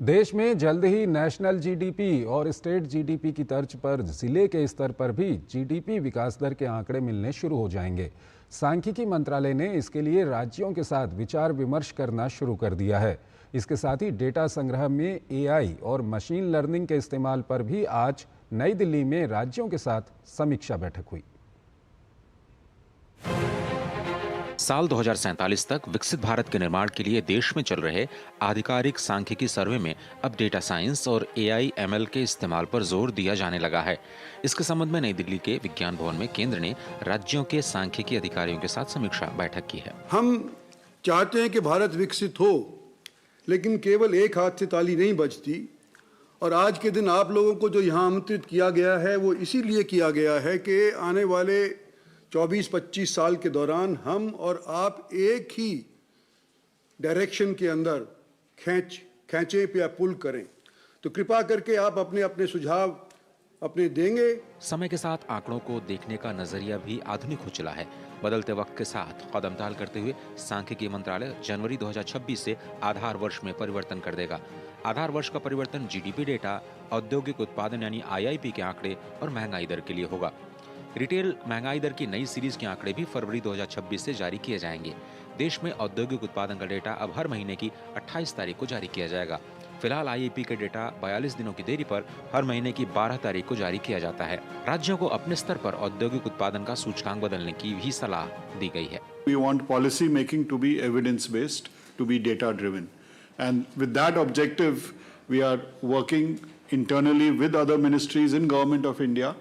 देश में जल्द ही नेशनल जीडीपी और स्टेट जीडीपी की तर्ज पर जिले के स्तर पर भी जीडीपी विकास दर के आंकड़े मिलने शुरू हो जाएंगे। सांख्यिकी मंत्रालय ने इसके लिए राज्यों के साथ विचार विमर्श करना शुरू कर दिया है। इसके साथ ही डेटा संग्रह में एआई और मशीन लर्निंग के इस्तेमाल पर भी आज नई दिल्ली में राज्यों के साथ समीक्षा बैठक हुई। साल 2047 तक विकसित भारत के निर्माण के लिए देश में चल रहे आधिकारिक सांख्यिकी सर्वे में अब डेटा साइंस और एआई एमएल के इस्तेमाल पर जोर दिया जाने लगा है। इसके संबंध में नई दिल्ली के विज्ञान भवन में केंद्र ने राज्यों के सांख्यिकी अधिकारियों के साथ समीक्षा बैठक की है। हम चाहते हैं कि भारत विकसित हो, लेकिन केवल एक हाथ से ताली नहीं बजती। और आज के दिन आप लोगों को जो यहाँ आमंत्रित किया गया है वो इसीलिए किया गया है कि आने वाले 24-25 साल के दौरान हम और आप एक ही डायरेक्शन के अंदर खींचें या पुल करें। तो कृपा करके आप अपने अपने सुझाव अपने देंगे। समय के साथ आंकड़ों को देखने का नजरिया भी आधुनिक हो चला है। बदलते वक्त के साथ कदमताल करते हुए सांख्यिकी मंत्रालय जनवरी 2026 से आधार वर्ष में परिवर्तन कर देगा। आधार वर्ष का परिवर्तन जीडीपी डेटा, औद्योगिक उत्पादन यानी आईआईपी के आंकड़े और महंगाई दर के लिए होगा। रिटेल महंगाई दर की नई सीरीज के आंकड़े भी फरवरी 2026 से जारी किए जाएंगे। देश में औद्योगिक उत्पादन का डेटा अब हर महीने की 28 तारीख को जारी किया जाएगा। फिलहाल आईआईपी के डेटा 42 दिनों की देरी पर हर महीने की 12 तारीख को जारी किया जाता है। राज्यों को अपने स्तर पर औद्योगिक उत्पादन का सूचकांक बदलने की भी सलाह दी गई है। We want policy making to be evidence based, to be data driven, and with that objective, we are working internally with other ministries in Government of India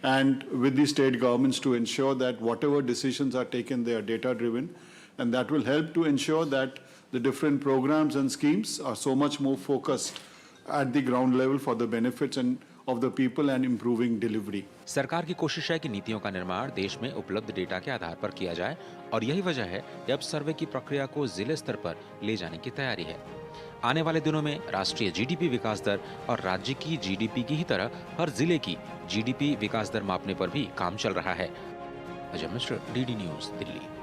and with the state governments to ensure that whatever decisions are taken, they are data driven, and that will help to ensure that the different programs and schemes are so much more focused at the ground level for the benefits and of the people and improving delivery. सरकार की कोशिश है कि नीतियों का निर्माण देश में उपलब्ध डेटा के आधार पर किया जाए और यही वजह है कि अब सर्वे की प्रक्रिया को जिले स्तर पर ले जाने की तैयारी है। आने वाले दिनों में राष्ट्रीय जीडीपी विकास दर और राज्य की जीडीपी की ही तरह हर जिले की जीडीपी विकास दर मापने पर भी काम चल रहा है। Ajay Mishra, DD news, Delhi.